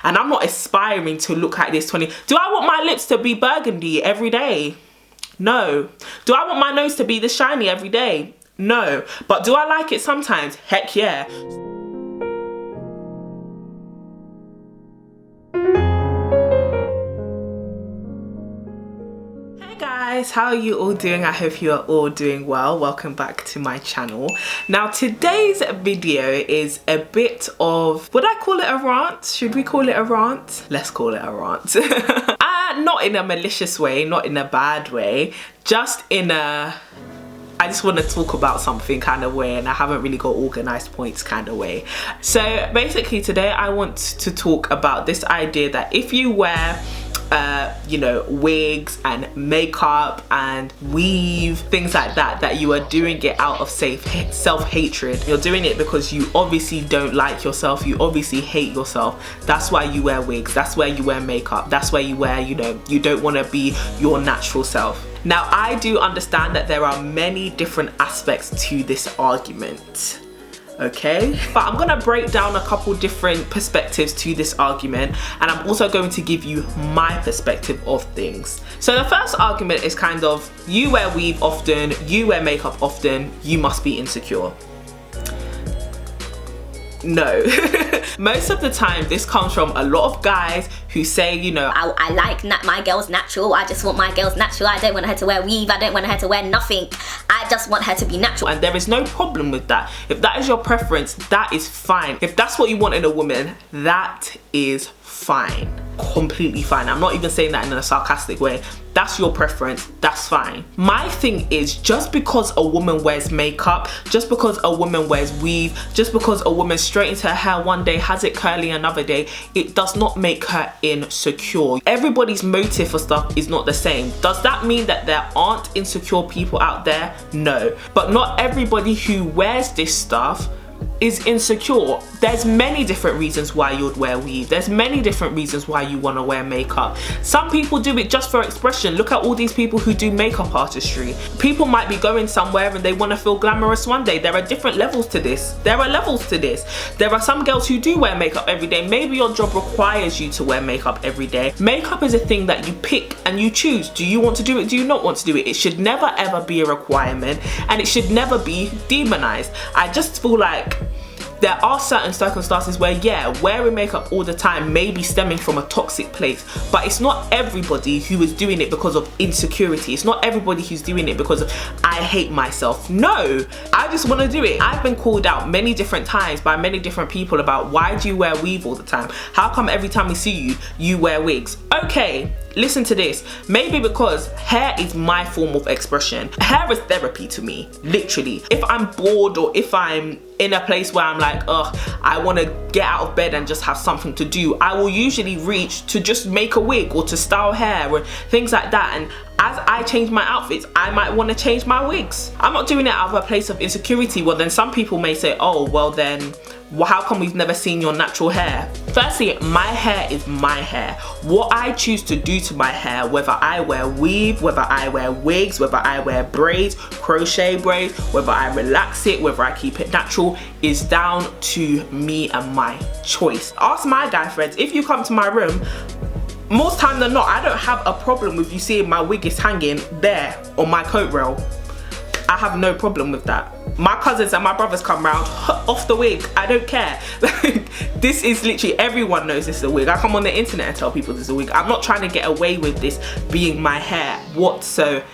And I'm not aspiring to look like this 20. Do I want my lips to be burgundy every day? No. Do I want my nose to be this shiny every day? No. But do I like it sometimes? Heck yeah. How are you all doing? I hope you are all doing well. Welcome back to my channel. Now today's video is a bit of, would I call it a rant? Should we call it a rant? Let's call it a rant. Not in a malicious way, not in a bad way, just in a I just want to talk about something kind of way, and I haven't really got organized points kind of way. So basically today I want to talk about this idea that if you wear you know, wigs and makeup and weave, things like that, that you are doing it out of self-hatred. You're doing it because you obviously don't like yourself, you obviously hate yourself. That's why you wear wigs, that's why you wear makeup, that's why you wear, you know, you don't want to be your natural self. Now I do understand that there are many different aspects to this argument, okay, but I'm gonna break down a couple different perspectives to this argument, and I'm also going to give you my perspective of things. So the first argument is kind of, you wear weave often, you wear makeup often, you must be insecure. No. Most of the time this comes from a lot of guys who say, you know, I like my girl's natural, I just want my girl's natural, I don't want her to wear weave, I don't want her to wear nothing, I just want her to be natural. And there is no problem with that. If that is your preference, that is fine. If that's what you want in a woman, that is fine. Completely fine. I'm not even saying that in a sarcastic way. That's your preference, that's fine. My thing is, just because a woman wears makeup, just because a woman wears weave, just because a woman straightens her hair one day, has it curly another day, it does not make her insecure. Everybody's motive for stuff is not the same. Does that mean that there aren't insecure people out there? No. But not everybody who wears this stuff is insecure. There's many different reasons why you'd wear weave. There's many different reasons why you want to wear makeup. Some people do it just for expression. Look at all these people who do makeup artistry. People might be going somewhere and they want to feel glamorous one day. There are different levels to this. There are levels to this. There are some girls who do wear makeup every day. Maybe your job requires you to wear makeup every day. Makeup is a thing that you pick and you choose. Do you want to do it? Do you not want to do it? It should never ever be a requirement, and it should never be demonized. I just feel like there are certain circumstances where, yeah, wearing makeup all the time may be stemming from a toxic place, but it's not everybody who is doing it because of insecurity. It's not everybody who's doing it because of, I hate myself. No, I just want to do it. I've been called out many different times by many different people about, why do you wear weave all the time? How come every time we see you, you wear wigs? Okay, listen to this. Maybe because hair is my form of expression. Hair is therapy to me, literally. If I'm bored or if I'm in a place where I'm like, ugh, I want to get out of bed and just have something to do, I will usually reach to just make a wig or to style hair or things like that. And as I change my outfits, I might want to change my wigs. I'm not doing it out of a place of insecurity. Well, then some people may say, oh, well then, how come we've never seen your natural hair? Firstly, my hair is my hair. What I choose to do to my hair, whether I wear weave, whether I wear wigs, whether I wear braids, crochet braids, whether I relax it, whether I keep it natural, is down to me and my choice. Ask my guy friends, if you come to my room, most time than not, I don't have a problem with you seeing my wig is hanging there on my coat rail. I have no problem with that. My cousins and my brothers come round, off the wig, I don't care. This is literally, everyone knows this is a wig. I come on the internet and tell people this is a wig. I'm not trying to get away with this being my hair whatsoever.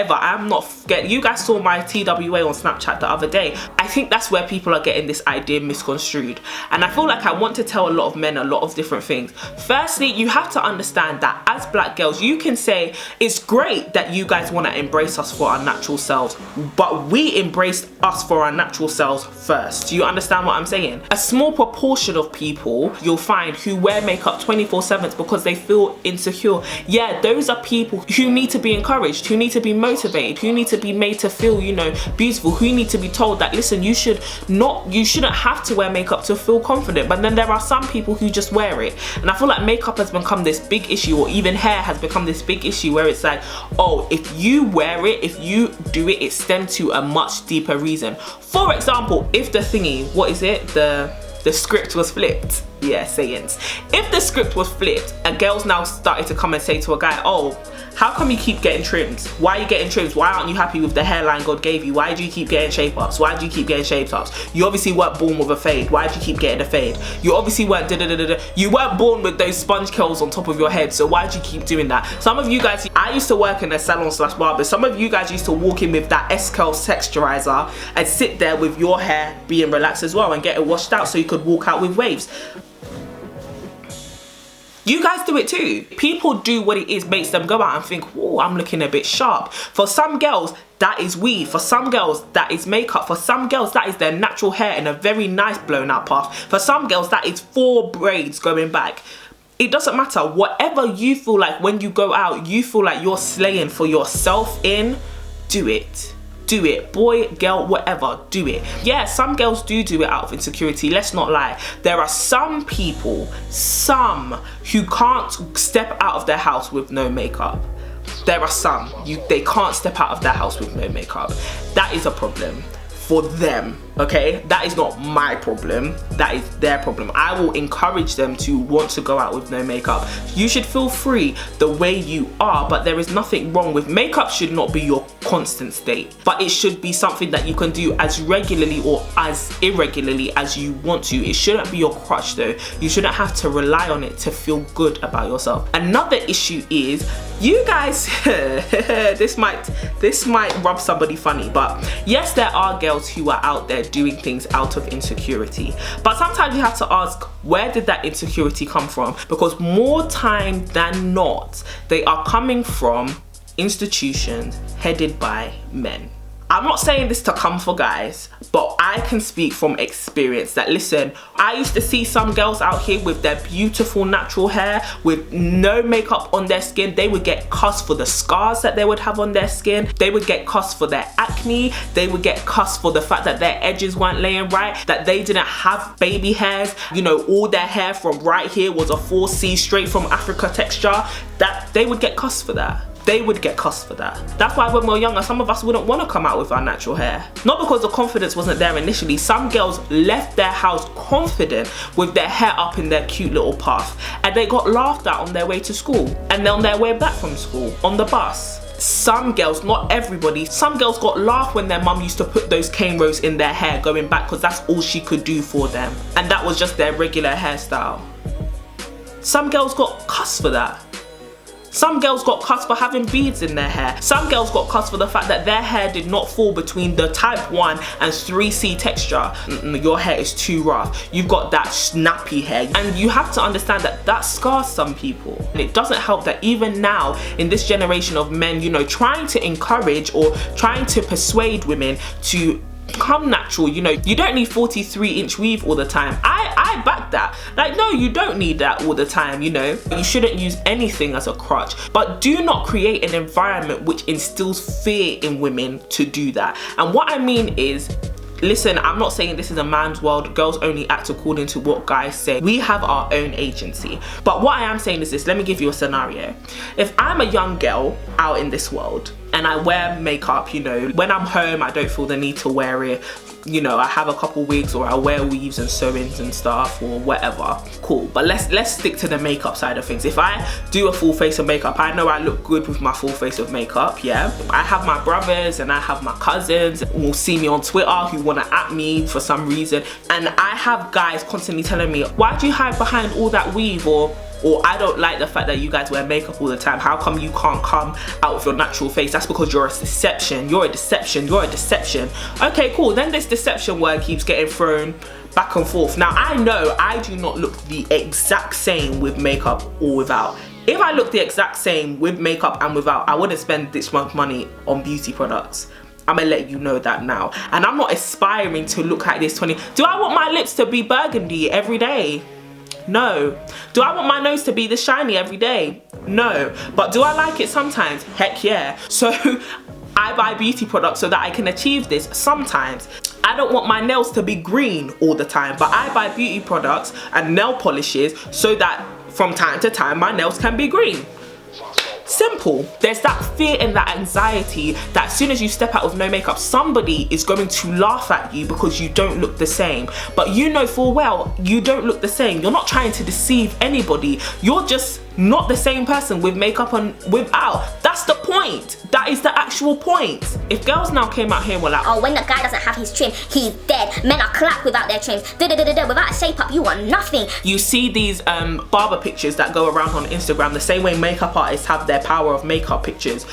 I'm not forget. You guys saw my TWA on Snapchat the other day. I think that's where people are getting this idea misconstrued, and I feel like I want to tell a lot of men a lot of different things. Firstly, you have to understand that as black girls, you can say it's great that you guys want to embrace us for our natural selves, but we embraced us for our natural selves first. Do you understand what I'm saying? A small proportion of people you'll find who wear makeup 24/7 because they feel insecure. Yeah, those are people who need to be encouraged, who need to be motivated, who need to be made to feel, you know, beautiful, who need to be told that, listen, you shouldn't have to wear makeup to feel confident. But then there are some people who just wear it, and I feel like makeup has become this big issue, or even hair has become this big issue, where it's like, oh, if you wear it, if you do it, it stems to a much deeper reason. For example, if the thingy, what is it, the the script was flipped. Yeah, sayings. If the script was flipped, a girl's now started to come and say to a guy, oh, how come you keep getting trimmed? Why are you getting trimmed? Why aren't you happy with the hairline God gave you? Why do you keep getting shape ups? Why do you keep getting shape ups? You obviously weren't born with a fade. Why do you keep getting a fade? You obviously weren't You weren't born with those sponge curls on top of your head, so why do you keep doing that? Some of you guys, I used to work in a salon / barber. Some of you guys used to walk in with that S-curl texturizer and sit there with your hair being relaxed as well and get it washed out so you could walk out with waves. You guys do it too. People do what it is makes them go out and think, whoa, I'm looking a bit sharp. For some girls, that is weave. For some girls, that is makeup. For some girls, that is their natural hair in a very nice blown out puff. For some girls, that is 4 braids going back. It doesn't matter. Whatever you feel like when you go out, you feel like you're slaying for yourself in, do it. Do it. Boy, girl, whatever, do it. Yeah, some girls do it out of insecurity, let's not lie. There are some people, who can't step out of their house with no makeup. There are some, they can't step out of their house with no makeup. That is a problem for them, okay? That is not my problem, that is their problem. I will encourage them to want to go out with no makeup. You should feel free the way you are, but there is nothing wrong with makeup. Should not be your constant state, but it should be something that you can do as regularly or as irregularly as you want to. It shouldn't be your crutch though. You shouldn't have to rely on it to feel good about yourself. Another issue is, you guys, this might rub somebody funny, but yes, there are girls who are out there doing things out of insecurity, but sometimes you have to ask, where did that insecurity come from? Because more time than not, they are coming from institutions headed by men. I'm not saying this to come for guys, but I can speak from experience that, listen, I used to see some girls out here with their beautiful natural hair with no makeup on their skin. They would get cussed for the scars that they would have on their skin. They would get cussed for their acne. They would get cussed for the fact that their edges weren't laying right, that they didn't have baby hairs. You know, all their hair from right here was a 4C straight from Africa texture. That they would get cussed for that. They would get cussed for that. That's why when we were younger, some of us wouldn't want to come out with our natural hair. Not because the confidence wasn't there initially. Some girls left their house confident with their hair up in their cute little puff, and they got laughed at on their way to school and on their way back from school, on the bus. Some girls, not everybody, some girls got laughed when their mum used to put those cane rows in their hair going back because that's all she could do for them. And that was just their regular hairstyle. Some girls got cussed for that. Some girls got cussed for having beads in their hair. Some girls got cussed for the fact that their hair did not fall between the type 1 and 3C texture. Your hair is too rough. You've got that snappy hair. And you have to understand that that scars some people. And it doesn't help that even now, in this generation of men, you know, trying to encourage or trying to persuade women to come natural, you know, you don't need 43-inch weave all the time. I back that. Like, no, you don't need that all the time, you know. You shouldn't use anything as a crutch, but do not create an environment which instills fear in women to do that. And what I mean is, listen, I'm not saying this is a man's world. Girls only act according to what guys say. We have our own agency. But what I am saying is this, let me give you a scenario. If I'm a young girl out in this world and I wear makeup, you know, when I'm home, I don't feel the need to wear it. You know, I have a couple wigs or I wear weaves and sew-ins and stuff or whatever. Cool, but let's stick to the makeup side of things. If I do a full face of makeup, I know I look good with my full face of makeup, yeah. I have my brothers and I have my cousins who will see me on Twitter who want to at me for some reason. And I have guys constantly telling me, why do you hide behind all that weave? Or I don't like the fact that you guys wear makeup all the time. How come you can't come out with your natural face? That's because you're a deception. You're a deception. You're a deception. Okay, cool. Then this deception word keeps getting thrown back and forth. Now, I know I do not look the exact same with makeup or without. If I look the exact same with makeup and without, I wouldn't spend this much money on beauty products. I'm gonna let you know that now. And I'm not aspiring to look like this 20. Do I want my lips to be burgundy every day? No. Do I want my nose to be this shiny every day? No. But do I like it sometimes? Heck yeah. So I buy beauty products so that I can achieve this sometimes. I don't want my nails to be green all the time, but I buy beauty products and nail polishes so that from time to time my nails can be green. Simple. There's that fear and that anxiety that as soon as you step out with no makeup, somebody is going to laugh at you because you don't look the same. But you know full well you don't look the same. You're not trying to deceive anybody. You're just not the same person with makeup and without. That's the point. That is the actual point. If girls now came out here and were like, oh, when the guy doesn't have his trim, he's dead. Men are clapped without their trims. Without a shape up, you are nothing. You see these barber pictures that go around on Instagram the same way makeup artists have their power of makeup pictures.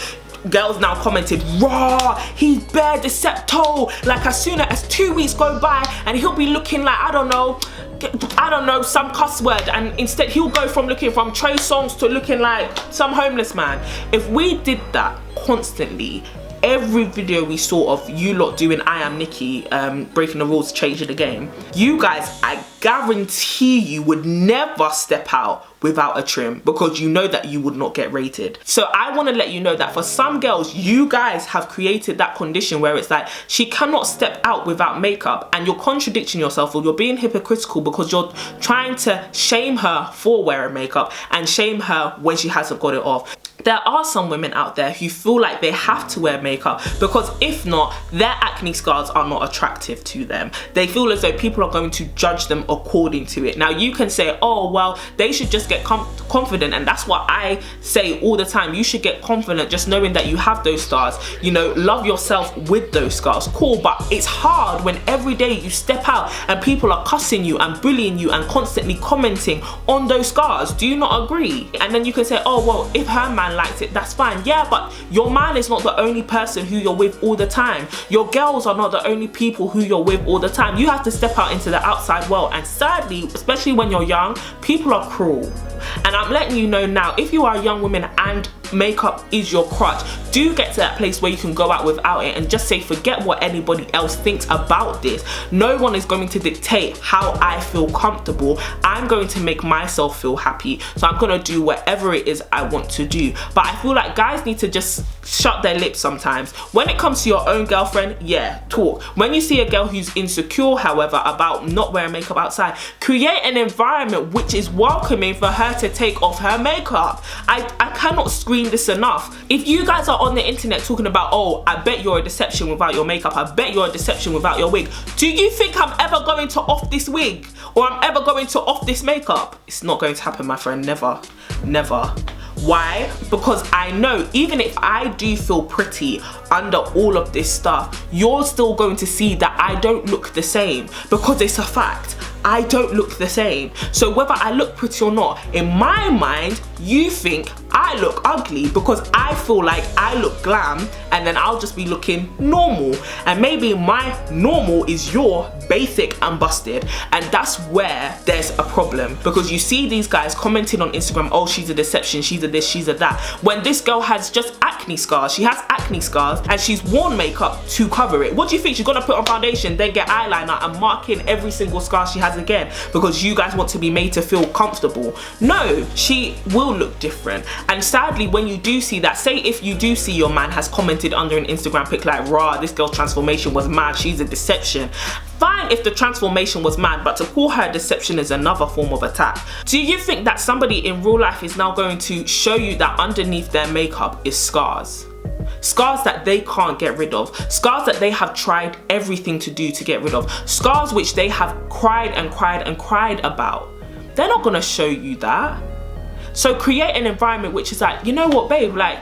Girls now commented, raw, he's bare decepto. Like as soon as 2 weeks go by and he'll be looking like, I don't know, some cuss word, and instead he'll go from looking from Trey Songz to looking like some homeless man. If we did that constantly, every video we saw of you lot doing I am Nikki, breaking the rules, changing the game, you guys, I guarantee you would never step out without a trim because you know that you would not get rated. So I want to let you know that for some girls, you guys have created that condition where it's like she cannot step out without makeup, and you're contradicting yourself, or you're being hypocritical because you're trying to shame her for wearing makeup and shame her when she hasn't got it off. There are some women out there who feel like they have to wear makeup because if not, their acne scars are not attractive to them. They feel as though people are going to judge them according to it. Now you can say, oh well, they should just get confident, and that's what I say all the time. You should get confident just knowing that you have those scars. You know, love yourself with those scars. Cool, but it's hard when every day you step out and people are cussing you and bullying you and constantly commenting on those scars. Do you not agree? And then you can say, oh well, if her man likes it, that's fine. Yeah, but your man is not the only person who you're with all the time. Your girls are not the only people who you're with all the time. You have to step out into the outside world, and sadly, especially when you're young, people are cruel. And I'm letting you know now, if you are a young woman and makeup is your crutch, do get to that place where you can go out without it and just say, forget what anybody else thinks about this. No one is going to dictate how I feel comfortable. I'm going to make myself feel happy, so I'm going to do whatever it is I want to do. But I feel like guys need to just shut their lips sometimes. When it comes to your own girlfriend, yeah, talk. When you see a girl who's insecure, however, about not wearing makeup outside, create an environment which is welcoming for her to take off her makeup. I cannot scream this enough. If you guys are on the internet talking about, oh, I bet you're a deception without your makeup, I bet you're a deception without your wig, do you think I'm ever going to off this wig, or I'm ever going to off this makeup? It's not going to happen, my friend. Never. Why? Because I know even if I do feel pretty under all of this stuff, you're still going to see that I don't look the same, because it's a fact. I don't look the same. So whether I look pretty or not, in my mind, you think I look ugly because I feel like I look glam, and then I'll just be looking normal. And maybe my normal is your basic and busted. And that's where there's a problem, because you see these guys commenting on Instagram, oh, she's a deception, she's a this, she's a that. When this girl has just acne scars. She has acne scars and she's worn makeup to cover it. What do you think? She's gonna put on foundation, then get eyeliner and mark in every single scar she has again because you guys want to be made to feel comfortable? No, she will look different. And sadly, when you do see that, say if you do see your man has commented under an Instagram pic like, rah, this girl's transformation was mad, she's a deception. Fine if the transformation was mad, but to call her a deception is another form of attack. Do you think that somebody in real life is now going to show you that underneath their makeup is scars? Scars that they can't get rid of. Scars that they have tried everything to do to get rid of. Scars which they have cried and cried and cried about. They're not gonna show you that. So create an environment which is like, you know what, babe, like,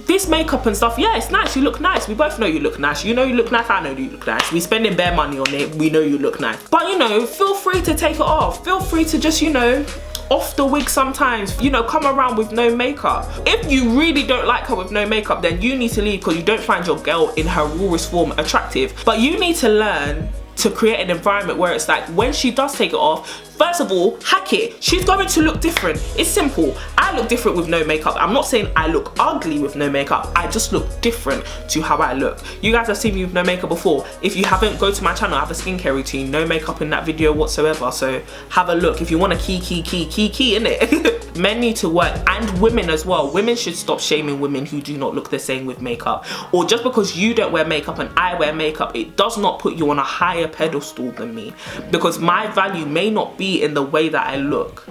this makeup and stuff, yeah, it's nice, you look nice. We both know you look nice. You know you look nice, I know you look nice. We spending bare money on it, we know you look nice. But you know, feel free to take it off. Feel free to just, you know, off the wig sometimes, you know, come around with no makeup. If you really don't like her with no makeup, then you need to leave because you don't find your girl in her rawest form attractive. But you need to learn to create an environment where it's like, when she does take it off, first of all, hack it. She's going to look different. It's simple. I look different with no makeup. I'm not saying I look ugly with no makeup. I just look different to how I look. You guys have seen me with no makeup before. If you haven't, go to my channel. I have a skincare routine. No makeup in that video whatsoever. So have a look. If you want a key in it. Men need to work, and women as well. Women should stop shaming women who do not look the same with makeup. Or just because you don't wear makeup and I wear makeup, it does not put you on a higher pedestal than me. Because my value may not be in the way that I look.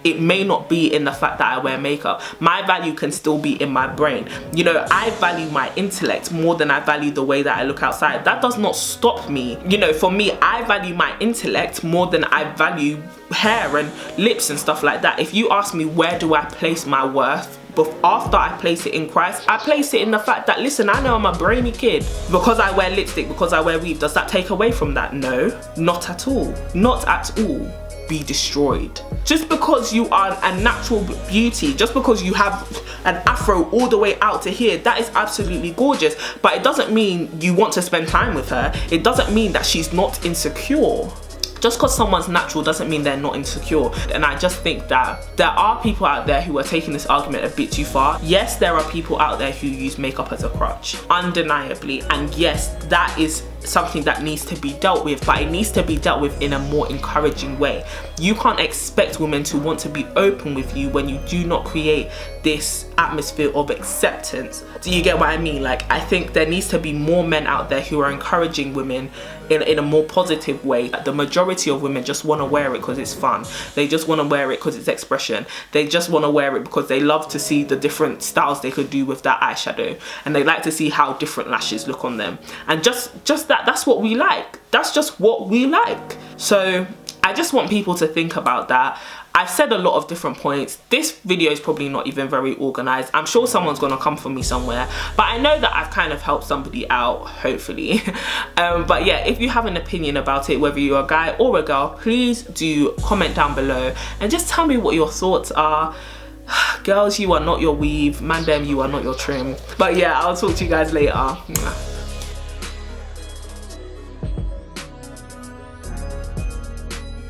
it may not be in the fact that I wear makeup. My value can still be in my brain. You know, I value my intellect more than I value the way that I look outside. That does not stop me. You know, for me, I value my intellect more than I value hair and lips and stuff like that. If you ask me where do I place my worth, but after I place it in Christ, I place it in the fact that, listen, I know I'm a brainy kid. Because I wear lipstick, because I wear weave, does that take away from that? No, not at all. Not at all. Be destroyed. Just because you are a natural beauty, just because you have an afro all the way out to here, that is absolutely gorgeous. But it doesn't mean you want to spend time with her. It doesn't mean that she's not insecure. Just because someone's natural doesn't mean they're not insecure. And I just think that there are people out there who are taking this argument a bit too far. Yes, there are people out there who use makeup as a crutch, undeniably. And yes, that is something that needs to be dealt with, but it needs to be dealt with in a more encouraging way. You can't expect women to want to be open with you when you do not create this atmosphere of acceptance. Do you get what I mean? Like, I think there needs to be more men out there who are encouraging women in a more positive way. The majority of women just want to wear it because it's fun. They just want to wear it because it's expression. They just want to wear it because they love to see the different styles they could do with that eyeshadow, and they like to see how different lashes look on them. And just that's what we like. That's just what we like. So I just want people to think about that. I've said a lot of different points. This video is probably not even very organized. I'm sure someone's gonna come for me somewhere, but I know that I've kind of helped somebody out, hopefully. But yeah, if you have an opinion about it, whether you're a guy or a girl, please do comment down below and just tell me what your thoughts are. Girls, you are not your weave. Man, them, you are not your trim. But yeah, I'll talk to you guys later.